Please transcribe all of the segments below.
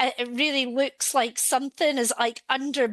It really looks like something is like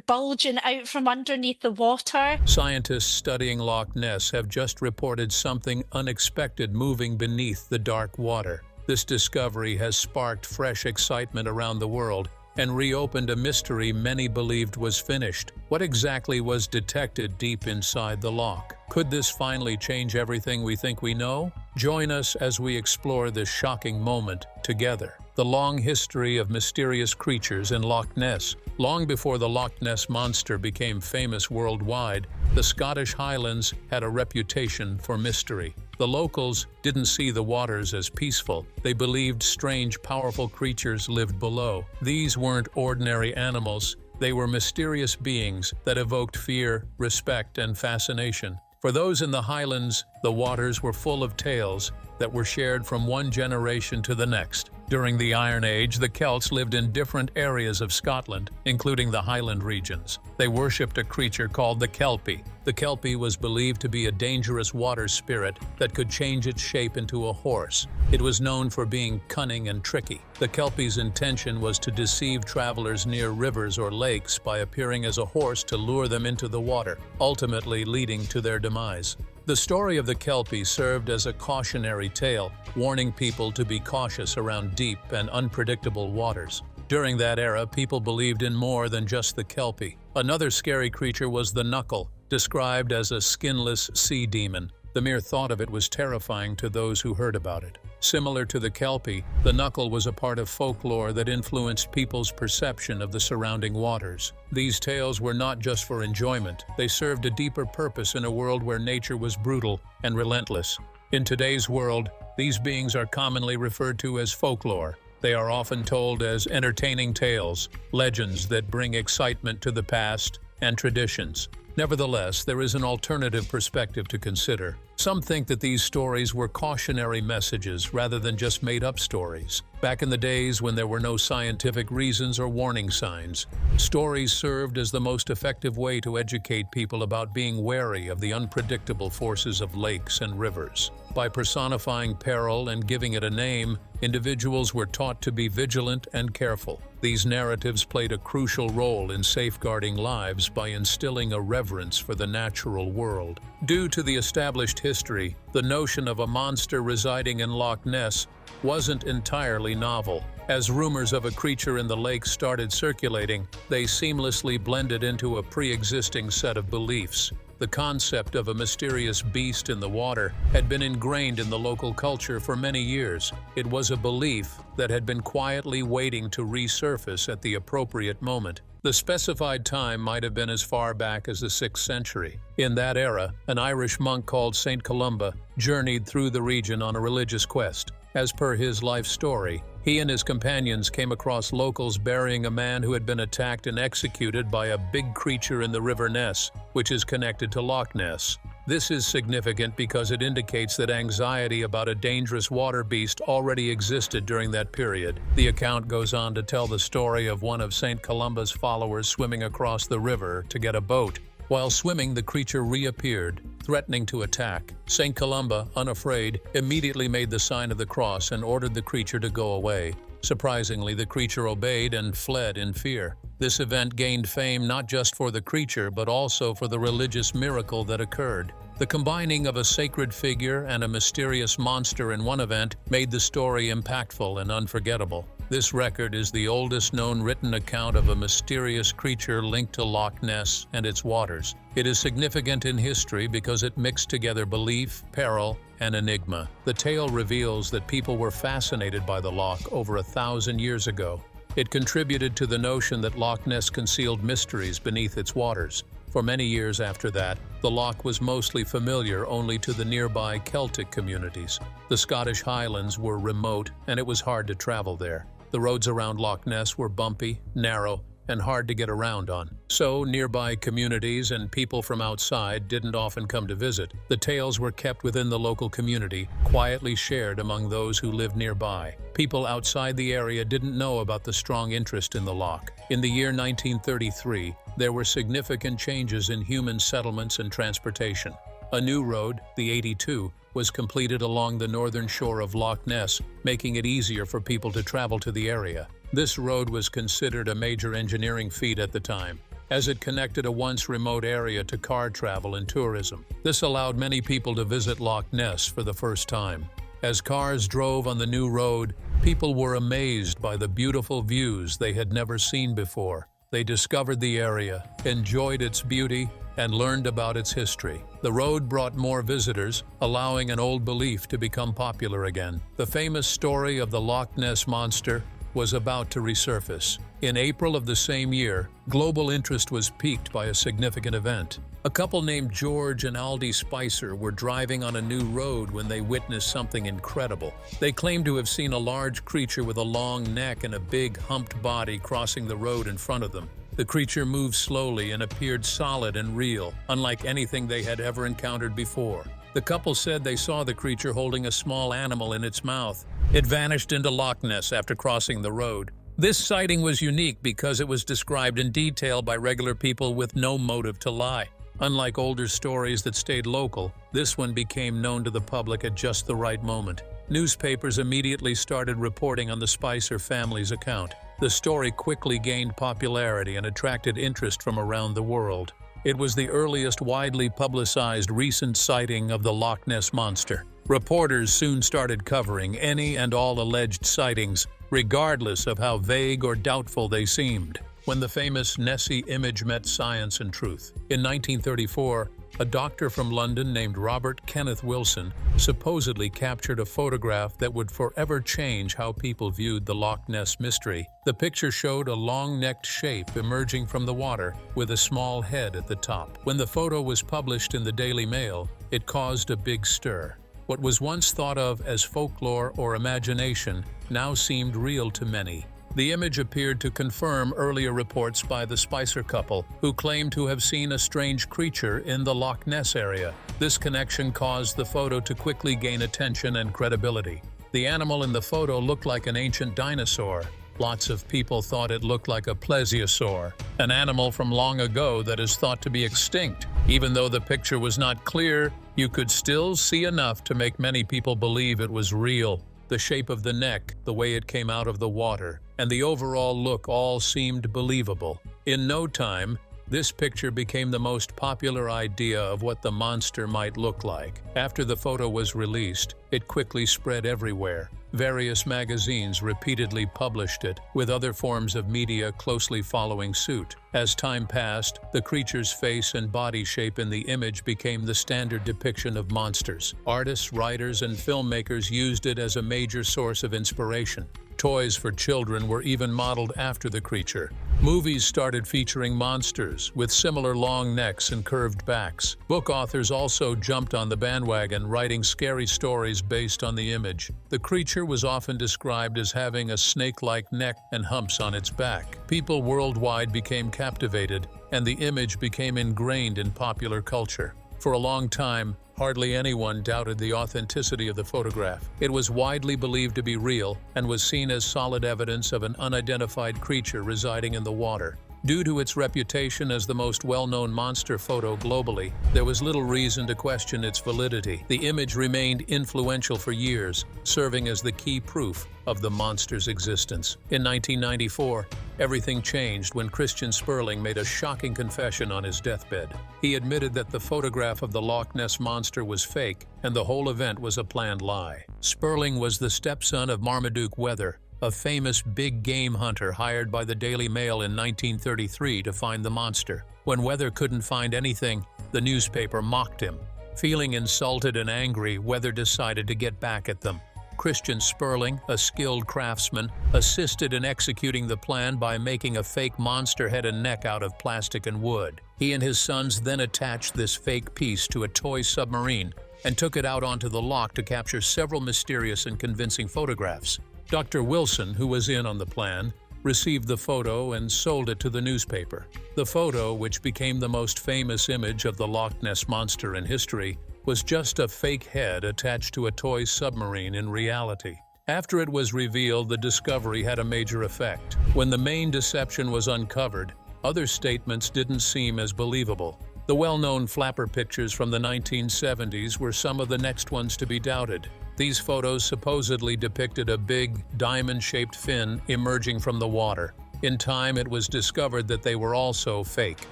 bulging out from underneath the water. Scientists studying Loch Ness have just reported something unexpected moving beneath the dark water. This discovery has sparked fresh excitement around the world and reopened a mystery many believed was finished. What exactly was detected deep inside the loch? Could this finally change everything we think we know? Join us as we explore this shocking moment together. The long history of mysterious creatures in Loch Ness. Long before the Loch Ness monster became famous worldwide, the Scottish Highlands had a reputation for mystery. The locals didn't see the waters as peaceful. They believed strange, powerful creatures lived below. These weren't ordinary animals. They were mysterious beings that evoked fear, respect, and fascination. For those in the Highlands, the waters were full of tales that were shared from one generation to the next. During the Iron Age, the Celts lived in different areas of Scotland, including the Highland regions. They worshipped a creature called the Kelpie. The Kelpie was believed to be a dangerous water spirit that could change its shape into a horse. It was known for being cunning and tricky. The Kelpie's intention was to deceive travelers near rivers or lakes by appearing as a horse to lure them into the water, ultimately leading to their demise. The story of the Kelpie served as a cautionary tale, warning people to be cautious around deep and unpredictable waters. During that era, people believed in more than just the Kelpie. Another scary creature was the Knuckle, described as a skinless sea demon. The mere thought of it was terrifying to those who heard about it. Similar to the Kelpie, the Knuckle was a part of folklore that influenced people's perception of the surrounding waters. These tales were not just for enjoyment, they served a deeper purpose in a world where nature was brutal and relentless. In today's world, these beings are commonly referred to as folklore. They are often told as entertaining tales, legends that bring excitement to the past and traditions. Nevertheless, there is an alternative perspective to consider. Some think that these stories were cautionary messages rather than just made-up stories. Back in the days when there were no scientific reasons or warning signs, stories served as the most effective way to educate people about being wary of the unpredictable forces of lakes and rivers. By personifying peril and giving it a name, individuals were taught to be vigilant and careful. These narratives played a crucial role in safeguarding lives by instilling a reverence for the natural world. Due to the established history, the notion of a monster residing in Loch Ness wasn't entirely novel. As rumors of a creature in the lake started circulating, they seamlessly blended into a pre-existing set of beliefs. The concept of a mysterious beast in the water had been ingrained in the local culture for many years. It was a belief that had been quietly waiting to resurface at the appropriate moment. The specified time might have been as far back as the 6th century. In that era, an Irish monk called Saint Columba journeyed through the region on a religious quest. As per his life story, he and his companions came across locals burying a man who had been attacked and executed by a big creature in the River Ness, which is connected to Loch Ness. This is significant because it indicates that anxiety about a dangerous water beast already existed during that period. The account goes on to tell the story of one of St. Columba's followers swimming across the river to get a boat. While swimming, the creature reappeared, threatening to attack. St. Columba, unafraid, immediately made the sign of the cross and ordered the creature to go away. Surprisingly, the creature obeyed and fled in fear. This event gained fame not just for the creature, but also for the religious miracle that occurred. The combining of a sacred figure and a mysterious monster in one event made the story impactful and unforgettable. This record is the oldest known written account of a mysterious creature linked to Loch Ness and its waters. It is significant in history because it mixed together belief, peril, and enigma. The tale reveals that people were fascinated by the loch over 1,000 years ago. It contributed to the notion that Loch Ness concealed mysteries beneath its waters. For many years after that, the loch was mostly familiar only to the nearby Celtic communities. The Scottish Highlands were remote, and it was hard to travel there. The roads around Loch Ness were bumpy, narrow, and hard to get around on. So, nearby communities and people from outside didn't often come to visit. The tales were kept within the local community, quietly shared among those who lived nearby. People outside the area didn't know about the strong interest in the loch. In the year 1933, there were significant changes in human settlements and transportation. A new road, the 82, was completed along the northern shore of Loch Ness, making it easier for people to travel to the area. This road was considered a major engineering feat at the time, as it connected a once remote area to car travel and tourism. This allowed many people to visit Loch Ness for the first time. As cars drove on the new road, people were amazed by the beautiful views they had never seen before. They discovered the area, enjoyed its beauty, and learned about its history. The road brought more visitors, allowing an old belief to become popular again. The famous story of the Loch Ness Monster was about to resurface. In April of the same year, global interest was piqued by a significant event. A couple named George and Aldi Spicer were driving on a new road when they witnessed something incredible. They claimed to have seen a large creature with a long neck and a big humped body crossing the road in front of them. The creature moved slowly and appeared solid and real, unlike anything they had ever encountered before. The couple said they saw the creature holding a small animal in its mouth. It vanished into Loch Ness after crossing the road. This sighting was unique because it was described in detail by regular people with no motive to lie. Unlike older stories that stayed local, this one became known to the public at just the right moment. Newspapers immediately started reporting on the Spicer family's account. The story quickly gained popularity and attracted interest from around the world. It was the earliest widely publicized recent sighting of the Loch Ness Monster. Reporters soon started covering any and all alleged sightings, regardless of how vague or doubtful they seemed. When the famous Nessie image met science and truth. In 1934, a doctor from London named Robert Kenneth Wilson supposedly captured a photograph that would forever change how people viewed the Loch Ness mystery. The picture showed a long-necked shape emerging from the water with a small head at the top. When the photo was published in the Daily Mail, it caused a big stir. What was once thought of as folklore or imagination now seemed real to many. The image appeared to confirm earlier reports by the Spicer couple, who claimed to have seen a strange creature in the Loch Ness area. This connection caused the photo to quickly gain attention and credibility. The animal in the photo looked like an ancient dinosaur. Lots of people thought it looked like a plesiosaur, an animal from long ago that is thought to be extinct. Even though the picture was not clear, you could still see enough to make many people believe it was real. The shape of the neck, the way it came out of the water, and the overall look all seemed believable. In no time, this picture became the most popular idea of what the monster might look like. After the photo was released, it quickly spread everywhere. Various magazines repeatedly published it, with other forms of media closely following suit. As time passed, the creature's face and body shape in the image became the standard depiction of monsters. Artists, writers, and filmmakers used it as a major source of inspiration. Toys for children were even modeled after the creature. Movies started featuring monsters with similar long necks and curved backs. Book authors also jumped on the bandwagon, writing scary stories based on the image. The creature was often described as having a snake-like neck and humps on its back. People worldwide became captivated, and the image became ingrained in popular culture. For a long time, hardly anyone doubted the authenticity of the photograph. It was widely believed to be real and was seen as solid evidence of an unidentified creature residing in the water. Due to its reputation as the most well-known monster photo globally, there was little reason to question its validity. The image remained influential for years, serving as the key proof of the monster's existence. In 1994, everything changed when Christian Sperling made a shocking confession on his deathbed. He admitted that the photograph of the Loch Ness Monster was fake and the whole event was a planned lie. Sperling was the stepson of Marmaduke Weather, a famous big game hunter hired by the Daily Mail in 1933 to find the monster. When Weather couldn't find anything, the newspaper mocked him. Feeling insulted and angry, Weather decided to get back at them. Christian Sperling, a skilled craftsman, assisted in executing the plan by making a fake monster head and neck out of plastic and wood. He and his sons then attached this fake piece to a toy submarine and took it out onto the loch to capture several mysterious and convincing photographs. Dr. Wilson, who was in on the plan, received the photo and sold it to the newspaper. The photo, which became the most famous image of the Loch Ness Monster in history, was just a fake head attached to a toy submarine in reality. After it was revealed, the discovery had a major effect. When the main deception was uncovered, other statements didn't seem as believable. The well-known flapper pictures from the 1970s were some of the next ones to be doubted. These photos supposedly depicted a big, diamond-shaped fin emerging from the water. In time, it was discovered that they were also fake.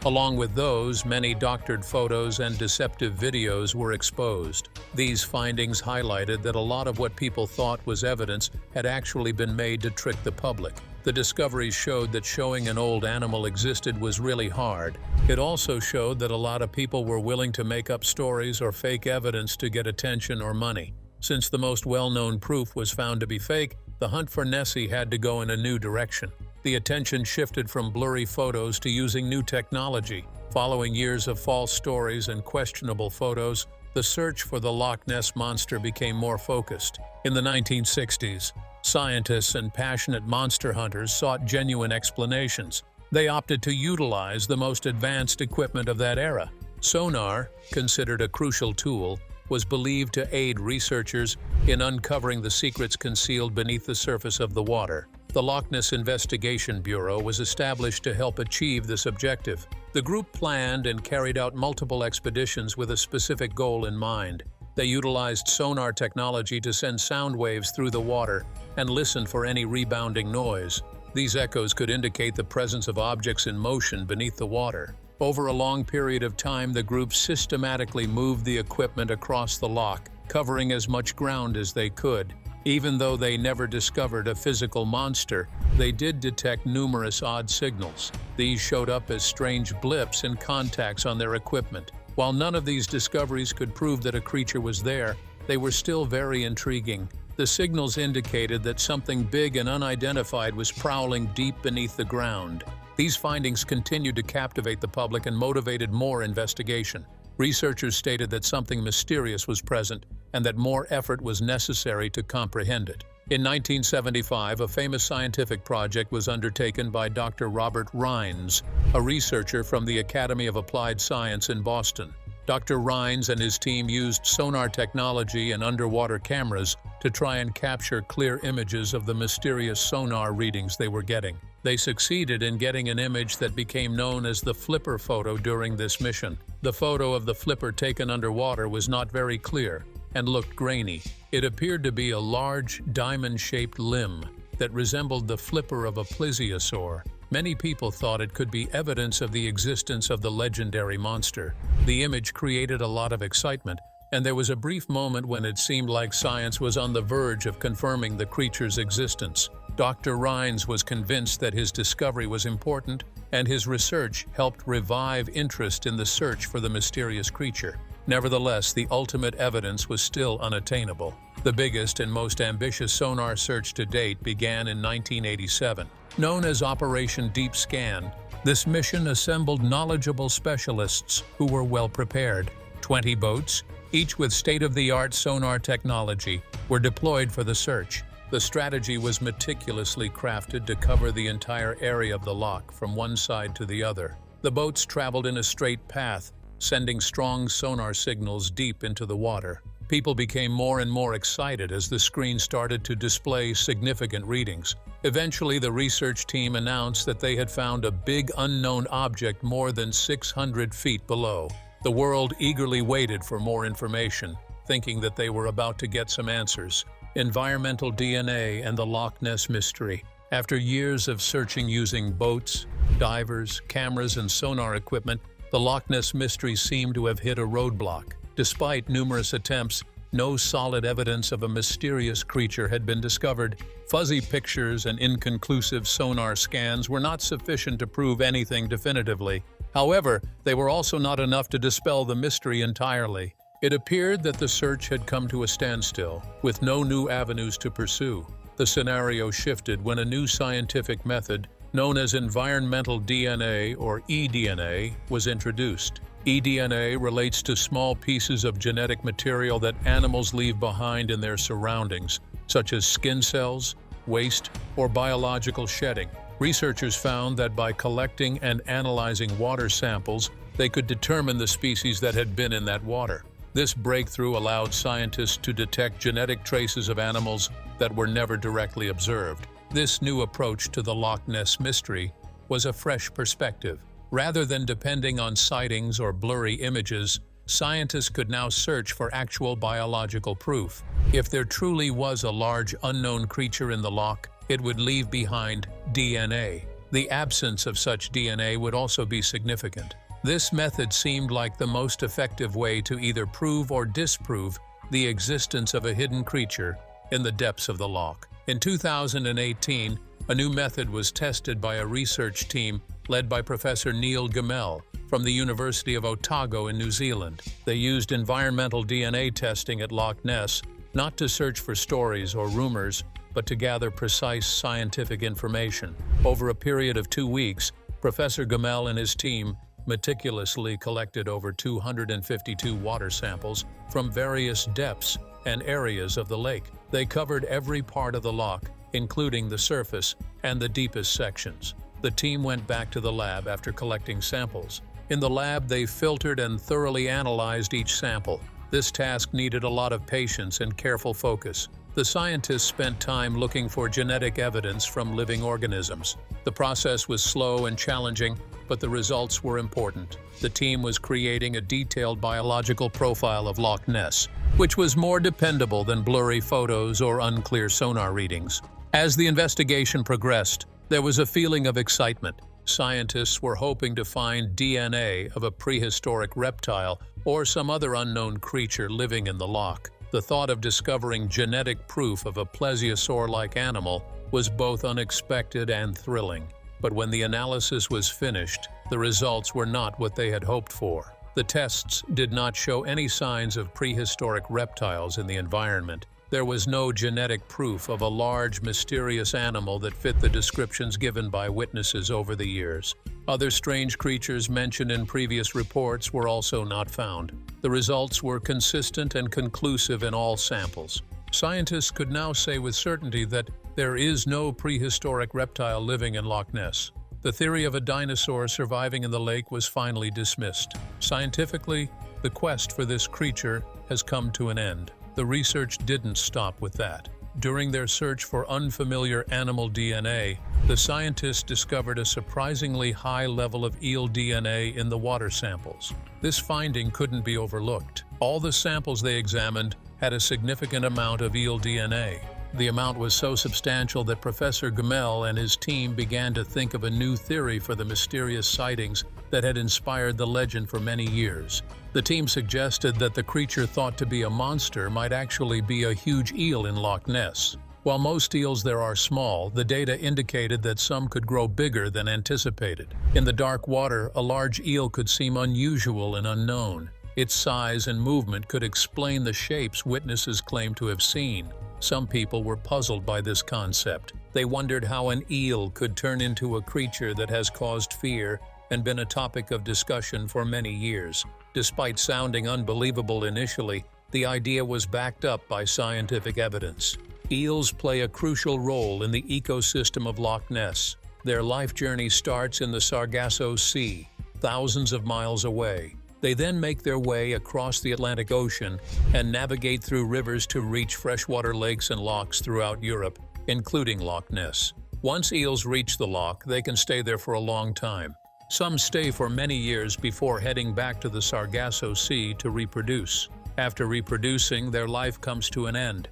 Along with those, many doctored photos and deceptive videos were exposed. These findings highlighted that a lot of what people thought was evidence had actually been made to trick the public. The discoveries showed that showing an old animal existed was really hard. It also showed that a lot of people were willing to make up stories or fake evidence to get attention or money. Since the most well-known proof was found to be fake, the hunt for Nessie had to go in a new direction. The attention shifted from blurry photos to using new technology. Following years of false stories and questionable photos, the search for the Loch Ness monster became more focused. In the 1960s, scientists and passionate monster hunters sought genuine explanations. They opted to utilize the most advanced equipment of that era. Sonar, considered a crucial tool, was believed to aid researchers in uncovering the secrets concealed beneath the surface of the water. The Loch Ness Investigation Bureau was established to help achieve this objective. The group planned and carried out multiple expeditions with a specific goal in mind. They utilized sonar technology to send sound waves through the water and listen for any rebounding noise. These echoes could indicate the presence of objects in motion beneath the water. Over a long period of time, the group systematically moved the equipment across the loch, covering as much ground as they could. Even though they never discovered a physical monster, they did detect numerous odd signals. These showed up as strange blips and contacts on their equipment. While none of these discoveries could prove that a creature was there, they were still very intriguing. The signals indicated that something big and unidentified was prowling deep beneath the ground. These findings continued to captivate the public and motivated more investigation. Researchers stated that something mysterious was present and that more effort was necessary to comprehend it. In 1975, a famous scientific project was undertaken by Dr. Robert Rines, a researcher from the Academy of Applied Science in Boston. Dr. Rines and his team used sonar technology and underwater cameras to try and capture clear images of the mysterious sonar readings they were getting. They succeeded in getting an image that became known as the flipper photo during this mission. The photo of the flipper taken underwater was not very clear and looked grainy. It appeared to be a large, diamond-shaped limb that resembled the flipper of a plesiosaur. Many people thought it could be evidence of the existence of the legendary monster. The image created a lot of excitement, and there was a brief moment when it seemed like science was on the verge of confirming the creature's existence. Dr. Rines was convinced that his discovery was important, and his research helped revive interest in the search for the mysterious creature. Nevertheless, the ultimate evidence was still unattainable. The biggest and most ambitious sonar search to date began in 1987. Known as Operation Deep Scan, this mission assembled knowledgeable specialists who were well prepared. 20 boats, each with state-of-the-art sonar technology, were deployed for the search. The strategy was meticulously crafted to cover the entire area of the loch from one side to the other. The boats traveled in a straight path, sending strong sonar signals deep into the water. People became more and more excited as the screen started to display significant readings. Eventually, the research team announced that they had found a big unknown object more than 600 feet below. The world eagerly waited for more information, thinking that they were about to get some answers. Environmental DNA and the Loch Ness mystery. After years of searching using boats, divers, cameras, and sonar equipment, the Loch Ness mystery seemed to have hit a roadblock. Despite numerous attempts, no solid evidence of a mysterious creature had been discovered. Fuzzy pictures and inconclusive sonar scans were not sufficient to prove anything definitively. However, they were also not enough to dispel the mystery entirely. It appeared that the search had come to a standstill, with no new avenues to pursue. The scenario shifted when a new scientific method, known as environmental DNA or eDNA, was introduced. eDNA relates to small pieces of genetic material that animals leave behind in their surroundings, such as skin cells, waste, or biological shedding. Researchers found that by collecting and analyzing water samples, they could determine the species that had been in that water. This breakthrough allowed scientists to detect genetic traces of animals that were never directly observed. This new approach to the Loch Ness mystery was a fresh perspective. Rather than depending on sightings or blurry images, scientists could now search for actual biological proof. If there truly was a large unknown creature in the loch, it would leave behind DNA. The absence of such DNA would also be significant. This method seemed like the most effective way to either prove or disprove the existence of a hidden creature in the depths of the loch. In 2018, a new method was tested by a research team led by Professor Neil Gemmell from the University of Otago in New Zealand. They used environmental DNA testing at Loch Ness not to search for stories or rumors, but to gather precise scientific information. Over a period of 2 weeks, Professor Gemmell and his team meticulously collected over 252 water samples from various depths and areas of the lake. They covered every part of the loch, including the surface and the deepest sections. The team went back to the lab after collecting samples. In the lab, they filtered and thoroughly analyzed each sample. This task needed a lot of patience and careful focus. The scientists spent time looking for genetic evidence from living organisms. The process was slow and challenging, but the results were important. The team was creating a detailed biological profile of Loch Ness, which was more dependable than blurry photos or unclear sonar readings. As the investigation progressed, there was a feeling of excitement. Scientists were hoping to find DNA of a prehistoric reptile or some other unknown creature living in the loch. The thought of discovering genetic proof of a plesiosaur-like animal was both unexpected and thrilling. But when the analysis was finished, the results were not what they had hoped for. The tests did not show any signs of prehistoric reptiles in the environment. There was no genetic proof of a large, mysterious animal that fit the descriptions given by witnesses over the years. Other strange creatures mentioned in previous reports were also not found. The results were consistent and conclusive in all samples. Scientists could now say with certainty that there is no prehistoric reptile living in Loch Ness. The theory of a dinosaur surviving in the lake was finally dismissed. Scientifically, the quest for this creature has come to an end. The research didn't stop with that. During their search for unfamiliar animal DNA, the scientists discovered a surprisingly high level of eel DNA in the water samples. This finding couldn't be overlooked. All the samples they examined had a significant amount of eel DNA. The amount was so substantial that Professor Gemmell and his team began to think of a new theory for the mysterious sightings that had inspired the legend for many years. The team suggested that the creature thought to be a monster might actually be a huge eel in Loch Ness. While most eels there are small, the data indicated that some could grow bigger than anticipated. In the dark water, a large eel could seem unusual and unknown. Its size and movement could explain the shapes witnesses claimed to have seen. Some people were puzzled by this concept. They wondered how an eel could turn into a creature that has caused fear and been a topic of discussion for many years. Despite sounding unbelievable initially, the idea was backed up by scientific evidence. Eels play a crucial role in the ecosystem of Loch Ness. Their life journey starts in the Sargasso Sea, thousands of miles away. They then make their way across the Atlantic Ocean and navigate through rivers to reach freshwater lakes and lochs throughout Europe, including Loch Ness. Once eels reach the loch, they can stay there for a long time. Some stay for many years before heading back to the Sargasso Sea to reproduce. After reproducing, their life comes to an end.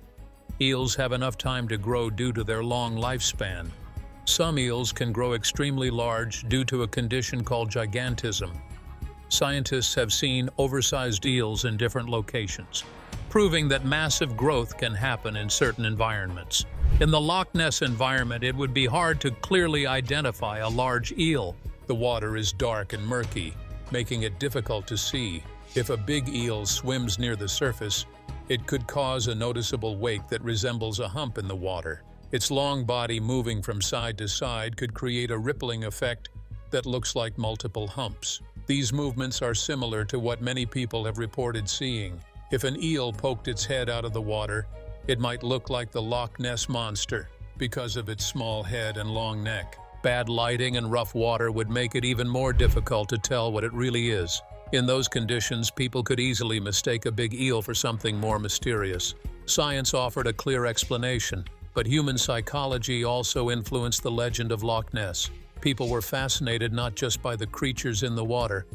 Eels have enough time to grow due to their long lifespan. Some eels can grow extremely large due to a condition called gigantism. Scientists have seen oversized eels in different locations, proving that massive growth can happen in certain environments. In the Loch Ness environment, it would be hard to clearly identify a large eel. The water is dark and murky, making it difficult to see. If a big eel swims near the surface, it could cause a noticeable wake that resembles a hump in the water. Its long body moving from side to side could create a rippling effect that looks like multiple humps. These movements are similar to what many people have reported seeing. If an eel poked its head out of the water, it might look like the Loch Ness monster because of its small head and long neck. Bad lighting and rough water would make it even more difficult to tell what it really is. In those conditions, people could easily mistake a big eel for something more mysterious. Science offered a clear explanation, but human psychology also influenced the legend of Loch Ness. People were fascinated not just by the creatures in the water,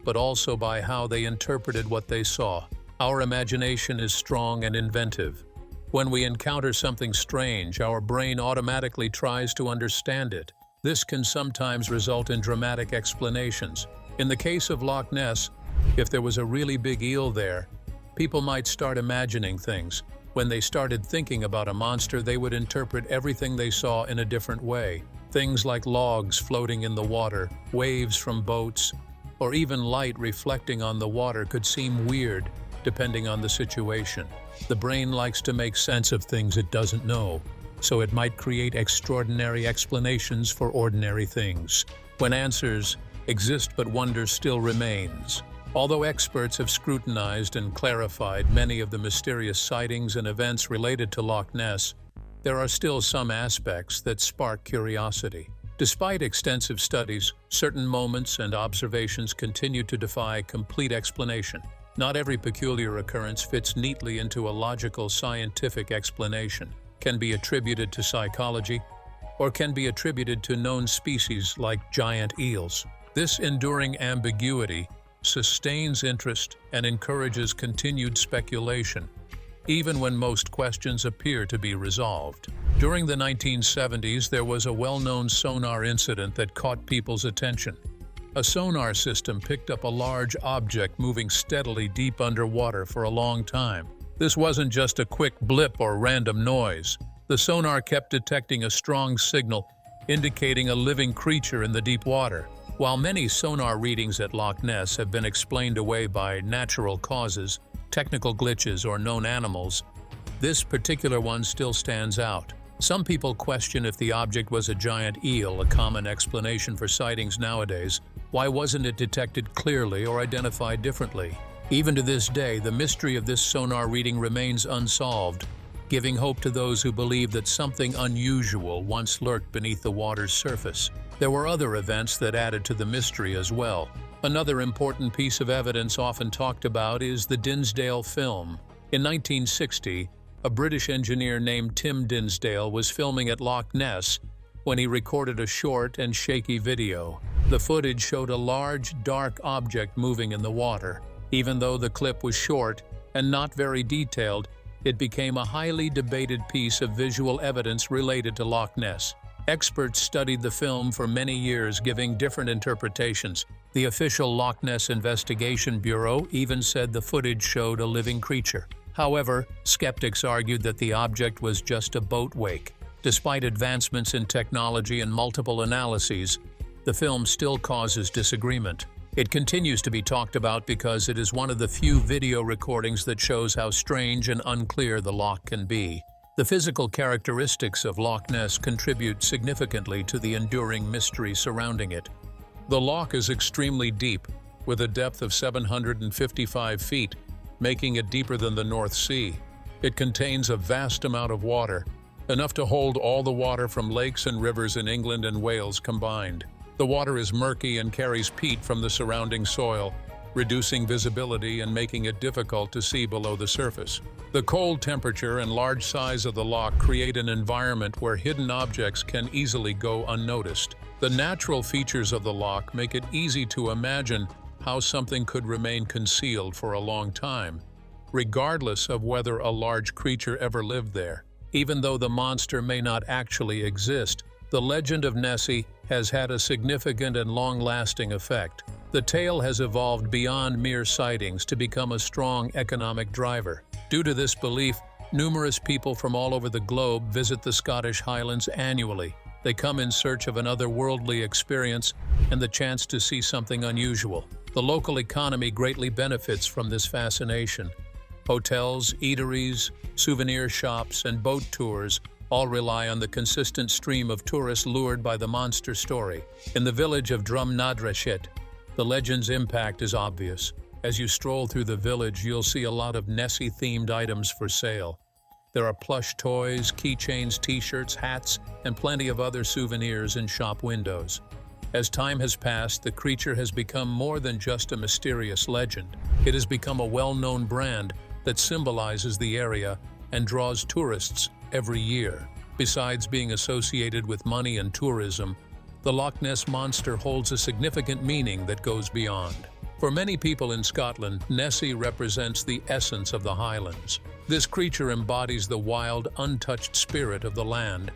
but also by how they interpreted what they saw. Our imagination is strong and inventive. When we encounter something strange, our brain automatically tries to understand it. This can sometimes result in dramatic explanations. In the case of Loch Ness, if there was a really big eel there, people might start imagining things. When they started thinking about a monster, they would interpret everything they saw in a different way. Things like logs floating in the water, waves from boats, or even light reflecting on the water could seem weird, depending on the situation. The brain likes to make sense of things it doesn't know, so it might create extraordinary explanations for ordinary things. When answers exist but wonder still remains. Although experts have scrutinized and clarified many of the mysterious sightings and events related to Loch Ness, there are still some aspects that spark curiosity. Despite extensive studies, certain moments and observations continue to defy complete explanation. Not every peculiar occurrence fits neatly into a logical scientific explanation, can be attributed to psychology, or can be attributed to known species like giant eels. This enduring ambiguity sustains interest and encourages continued speculation, even when most questions appear to be resolved. During the 1970s, there was a well-known sonar incident that caught people's attention. A sonar system picked up a large object moving steadily deep underwater for a long time. This wasn't just a quick blip or random noise. The sonar kept detecting a strong signal, indicating a living creature in the deep water. While many sonar readings at Loch Ness have been explained away by natural causes, technical glitches, or known animals, this particular one still stands out. Some people question if the object was a giant eel, a common explanation for sightings nowadays. Why wasn't it detected clearly or identified differently? Even to this day, the mystery of this sonar reading remains unsolved, giving hope to those who believe that something unusual once lurked beneath the water's surface. There were other events that added to the mystery as well. Another important piece of evidence often talked about is the Dinsdale film. In 1960, a British engineer named Tim Dinsdale was filming at Loch Ness when he recorded a short and shaky video. The footage showed a large, dark object moving in the water. Even though the clip was short and not very detailed, it became a highly debated piece of visual evidence related to Loch Ness. Experts studied the film for many years, giving different interpretations. The official Loch Ness Investigation Bureau even said the footage showed a living creature. However, skeptics argued that the object was just a boat wake. Despite advancements in technology and multiple analyses, the film still causes disagreement. It continues to be talked about because it is one of the few video recordings that shows how strange and unclear the loch can be. The physical characteristics of Loch Ness contribute significantly to the enduring mystery surrounding it. The loch is extremely deep, with a depth of 755 feet, making it deeper than the North Sea. It contains a vast amount of water, enough to hold all the water from lakes and rivers in England and Wales combined. The water is murky and carries peat from the surrounding soil, reducing visibility and making it difficult to see below the surface. The cold temperature and large size of the loch create an environment where hidden objects can easily go unnoticed. The natural features of the loch make it easy to imagine how something could remain concealed for a long time, regardless of whether a large creature ever lived there. Even though the monster may not actually exist, the legend of Nessie has had a significant and long-lasting effect. The tale has evolved beyond mere sightings to become a strong economic driver. Due to this belief, numerous people from all over the globe visit the Scottish Highlands annually. They come in search of an otherworldly experience and the chance to see something unusual. The local economy greatly benefits from this fascination. Hotels, eateries, souvenir shops, and boat tours all rely on the consistent stream of tourists lured by the monster story. In the village of Drumnadreshit, the legend's impact is obvious. As you stroll through the village, you'll see a lot of Nessie-themed items for sale. There are plush toys, keychains, t-shirts, hats, and plenty of other souvenirs in shop windows. As time has passed, the creature has become more than just a mysterious legend. It has become a well-known brand that symbolizes the area and draws tourists every year. Besides being associated with money and tourism, the Loch Ness Monster holds a significant meaning that goes beyond. For many people in Scotland, Nessie represents the essence of the Highlands. This creature embodies the wild, untouched spirit of the land,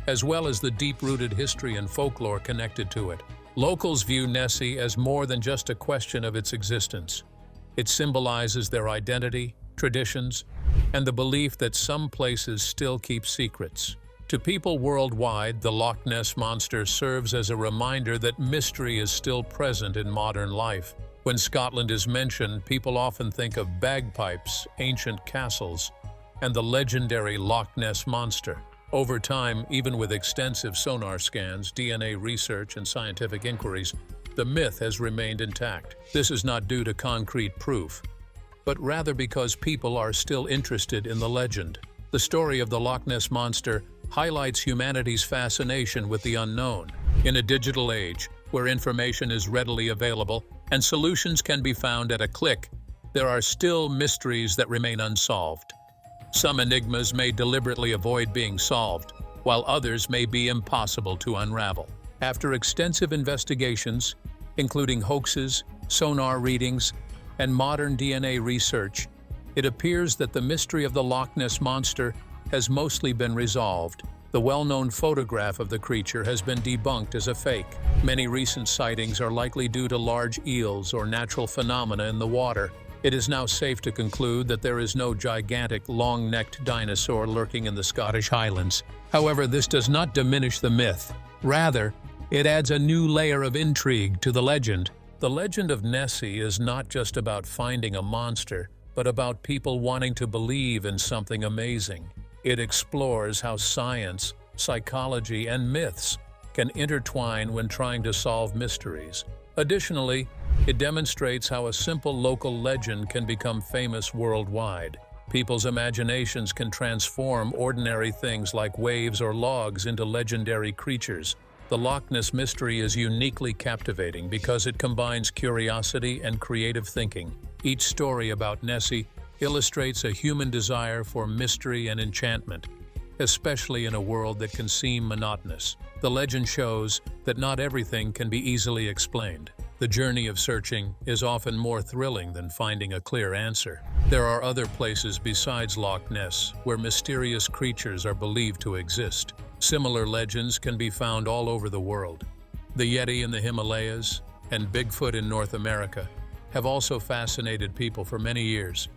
as well as the deep-rooted history and folklore connected to it. Locals view Nessie as more than just a question of its existence. It symbolizes their identity, traditions, and the belief that some places still keep secrets. To people worldwide, the Loch Ness Monster serves as a reminder that mystery is still present in modern life. When Scotland is mentioned, people often think of bagpipes, ancient castles, and the legendary Loch Ness Monster. Over time, even with extensive sonar scans, DNA research, and scientific inquiries, the myth has remained intact. This is not due to concrete proof, but rather because people are still interested in the legend. The story of the Loch Ness Monster highlights humanity's fascination with the unknown. In a digital age, where information is readily available and solutions can be found at a click, there are still mysteries that remain unsolved. Some enigmas may deliberately avoid being solved, while others may be impossible to unravel. After extensive investigations, including hoaxes, sonar readings, and modern DNA research, it appears that the mystery of the Loch Ness Monster has mostly been resolved. The well-known photograph of the creature has been debunked as a fake. Many recent sightings are likely due to large eels or natural phenomena in the water. It is now safe to conclude that there is no gigantic, long-necked dinosaur lurking in the Scottish Highlands. However, this does not diminish the myth. Rather, it adds a new layer of intrigue to the legend. The legend of Nessie is not just about finding a monster, but about people wanting to believe in something amazing. It explores how science, psychology, and myths can intertwine when trying to solve mysteries. Additionally, it demonstrates how a simple local legend can become famous worldwide. People's imaginations can transform ordinary things like waves or logs into legendary creatures. The Loch Ness mystery is uniquely captivating because it combines curiosity and creative thinking. Each story about Nessie illustrates a human desire for mystery and enchantment, especially in a world that can seem monotonous. The legend shows that not everything can be easily explained. The journey of searching is often more thrilling than finding a clear answer. There are other places besides Loch Ness where mysterious creatures are believed to exist. Similar legends can be found all over the world. The Yeti in the Himalayas and Bigfoot in North America have also fascinated people for many years.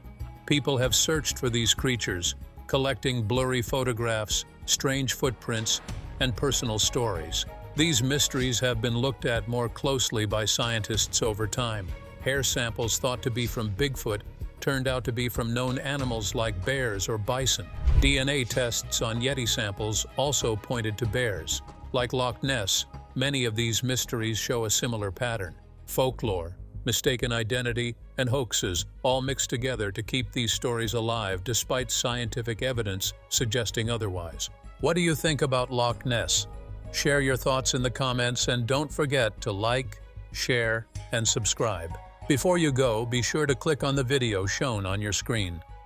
People have searched for these creatures, collecting blurry photographs, strange footprints, and personal stories. These mysteries have been looked at more closely by scientists over time. Hair samples thought to be from Bigfoot turned out to be from known animals like bears or bison. DNA tests on Yeti samples also pointed to bears. Like Loch Ness, many of these mysteries show a similar pattern. Folklore, mistaken identity, and hoaxes all mix together to keep these stories alive despite scientific evidence suggesting otherwise. What do you think about Loch Ness? Share your thoughts in the comments and don't forget to like, share, and subscribe. Before you go, be sure to click on the video shown on your screen.